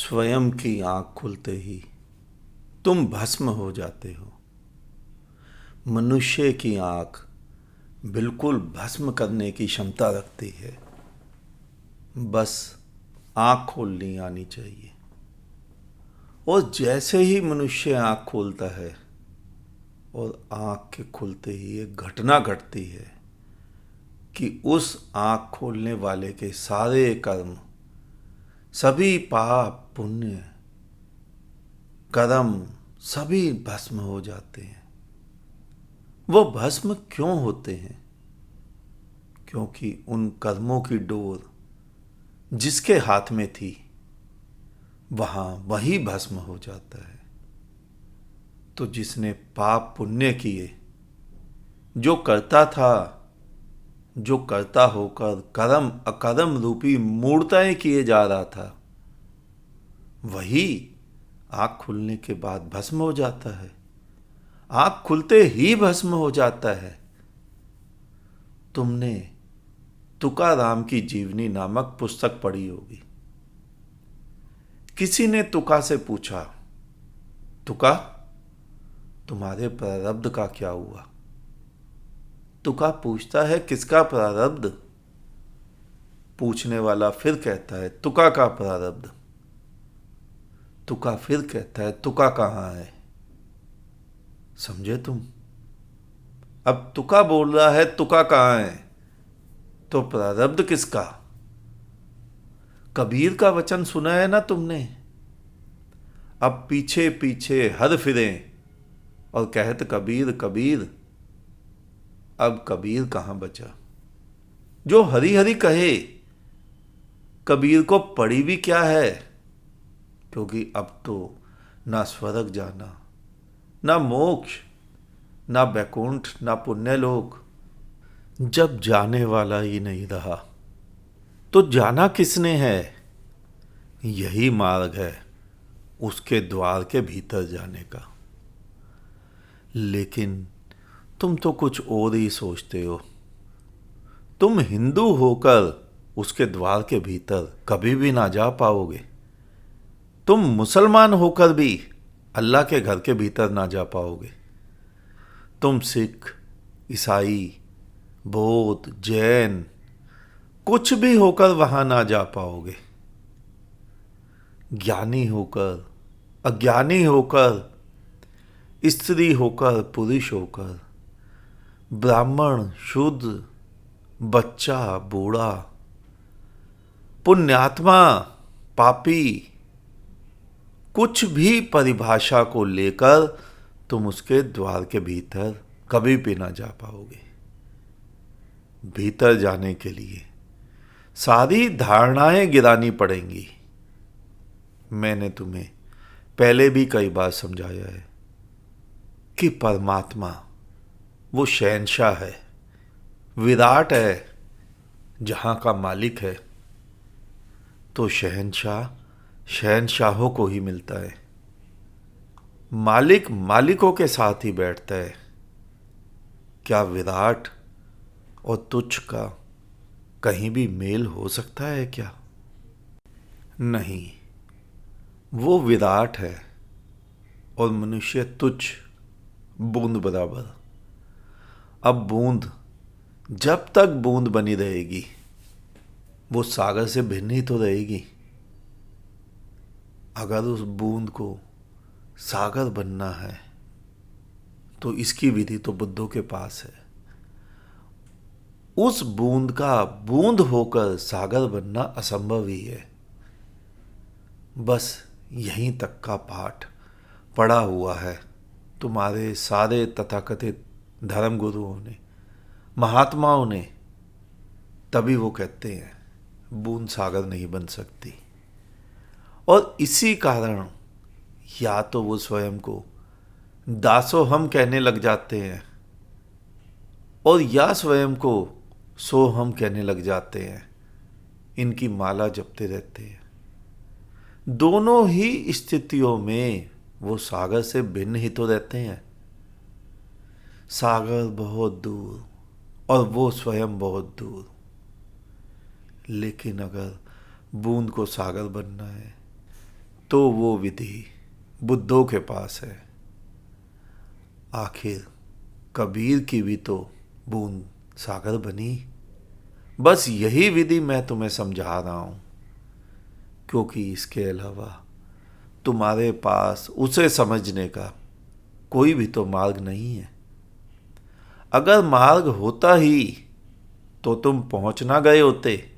स्वयं की आंख खुलते ही तुम भस्म हो जाते हो। मनुष्य की आंख बिल्कुल भस्म करने की क्षमता रखती है। बस आंख खोलनी आनी चाहिए। और जैसे ही मनुष्य आंख खोलता है और आंख के खुलते ही एक घटना घटती है कि उस आंख खोलने वाले के सारे कर्म, सभी पाप पुण्य कर्म सभी भस्म हो जाते हैं। वो भस्म क्यों होते हैं? क्योंकि उन कर्मों की डोर जिसके हाथ में थी वहां वही भस्म हो जाता है। तो जिसने पाप पुण्य किए, जो करता था, जो करता होकर कर्म अकर्म रूपी मूर्ताएं किए जा रहा था, वही आंख खुलने के बाद भस्म हो जाता है। आंख खुलते ही भस्म हो जाता है। तुमने तुकाराम की जीवनी नामक पुस्तक पढ़ी होगी। किसी ने तुका से पूछा, तुका, तुम्हारे प्रारब्ध का क्या हुआ? तुका पूछता है, किसका प्रारब्ध? पूछने वाला फिर कहता है, तुका का प्रारब्ध। तुका फिर कहता है, तुका कहां है? समझे तुम? अब तुका बोल रहा है, तुका कहां है? तो प्रारब्ध किसका? कबीर का वचन सुना है ना तुमने? अब पीछे पीछे हर फिरे और कहत कबीर कबीर। अब कबीर कहां बचा जो हरी हरी कहे? कबीर को पड़ी भी क्या है? क्योंकि अब तो ना स्वर्ग जाना, ना मोक्ष, ना बैकुंठ, ना पुण्यलोक। जब जाने वाला ही नहीं रहा तो जाना किसने है? यही मार्ग है उसके द्वार के भीतर जाने का। लेकिन तुम तो कुछ और ही सोचते हो। तुम हिंदू होकर उसके द्वार के भीतर कभी भी ना जा पाओगे। तुम मुसलमान होकर भी अल्लाह के घर के भीतर ना जा पाओगे। तुम सिख, ईसाई, बौद्ध, जैन कुछ भी होकर वहां ना जा पाओगे। ज्ञानी होकर, अज्ञानी होकर, स्त्री होकर, पुरुष होकर, ब्राह्मण, शूद्र, बच्चा, बूढ़ा, पुण्यात्मा, पापी, कुछ भी परिभाषा को लेकर तुम उसके द्वार के भीतर कभी भी ना जा पाओगे। भीतर जाने के लिए सारी धारणाएं गिरानी पड़ेंगी। मैंने तुम्हें पहले भी कई बार समझाया है कि परमात्मा वो शहंशाह है, विराट है, जहां का मालिक है। तो शहंशाह शहंशाहों को ही मिलता है। मालिक मालिकों के साथ ही बैठता है। क्या विराट और तुच्छ का कहीं भी मेल हो सकता है क्या? नहीं, वो विराट है और मनुष्य तुच्छ, बूंद बराबर। अब बूंद जब तक बूंद बनी रहेगी वो सागर से भिन्न ही तो रहेगी। अगर उस बूंद को सागर बनना है तो इसकी विधि तो बुद्धों के पास है। उस बूंद का बूंद होकर सागर बनना असंभव ही है। बस यहीं तक का पाठ पढ़ा हुआ है तुम्हारे सारे तथाकथित धर्म गुरुओं ने, महात्माओं ने। तभी वो कहते हैं बूंद सागर नहीं बन सकती। और इसी कारण या तो वो स्वयं को दासो हम कहने लग जाते हैं और या स्वयं को सो हम कहने लग जाते हैं। इनकी माला जपते रहते हैं। दोनों ही स्थितियों में वो सागर से भिन्न ही तो रहते हैं। सागर बहुत दूर और वो स्वयं बहुत दूर। लेकिन अगर बूंद को सागर बनना है तो वो विधि बुद्धों के पास है। आखिर कबीर की भी तो बूंद सागर बनी। बस यही विधि मैं तुम्हें समझा रहा हूं, क्योंकि इसके अलावा तुम्हारे पास उसे समझने का कोई भी तो मार्ग नहीं है। अगर मार्ग होता ही तो तुम पहुंच ना गए होते।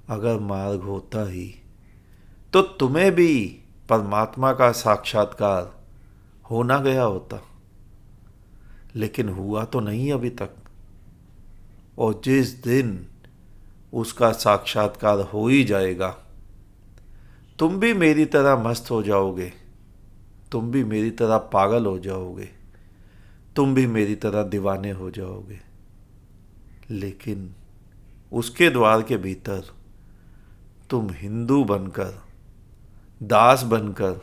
अगर मार्ग होता ही तो तुम्हें भी परमात्मा का साक्षात्कार हो ना गया होता। लेकिन हुआ तो नहीं अभी तक। और जिस दिन उसका साक्षात्कार हो ही जाएगा, तुम भी मेरी तरह मस्त हो जाओगे, तुम भी मेरी तरह पागल हो जाओगे, तुम भी मेरी तरह दीवाने हो जाओगे। लेकिन उसके द्वार के भीतर तुम हिंदू बनकर, दास बनकर,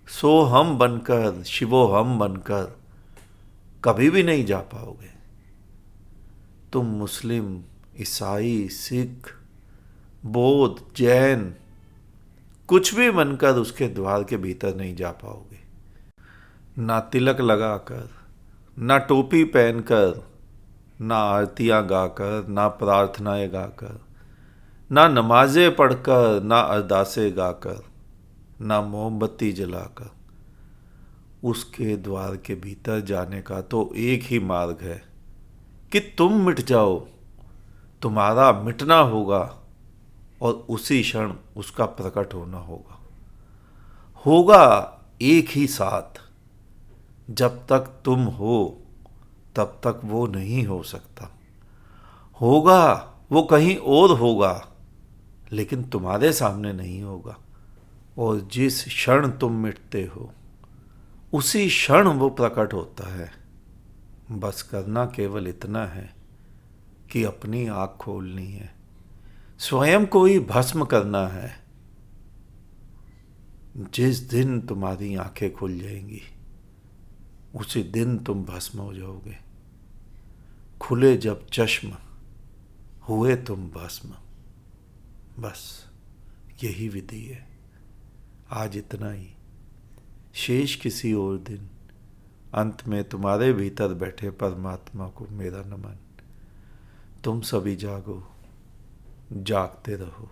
सोहम बनकर, शिवोहम बनकर कभी भी नहीं जा पाओगे। तुम मुस्लिम, ईसाई, सिख, बौद्ध, जैन कुछ भी बनकर उसके द्वार के भीतर नहीं जा पाओगे। ना तिलक लगाकर, ना टोपी पहनकर, ना आरतियां गाकर, ना प्रार्थनाएं गाकर, ना नमाजें पढ़कर, ना अरदासें गाकर, ना मोमबत्ती जलाकर उसके द्वार के भीतर जाने का तो एक ही मार्ग है कि तुम मिट जाओ। तुम्हारा मिटना होगा और उसी क्षण उसका प्रकट होना होगा। होगा एक ही साथ। जब तक तुम हो तब तक वो नहीं हो सकता। होगा वो कहीं और होगा, लेकिन तुम्हारे सामने नहीं होगा। और जिस क्षण तुम मिटते हो उसी क्षण वो प्रकट होता है। बस करना केवल इतना है कि अपनी आँख खोलनी है, स्वयं को ही भस्म करना है। जिस दिन तुम्हारी आंखें खुल जाएंगी उसी दिन तुम भस्म हो जाओगे। खुले जब चश्म हुए तुम भस्म। बस यही विधि है। आज इतना ही। शेष किसी और दिन। अंत में तुम्हारे भीतर बैठे परमात्मा को मेरा नमन। तुम सभी जागो, जागते रहो।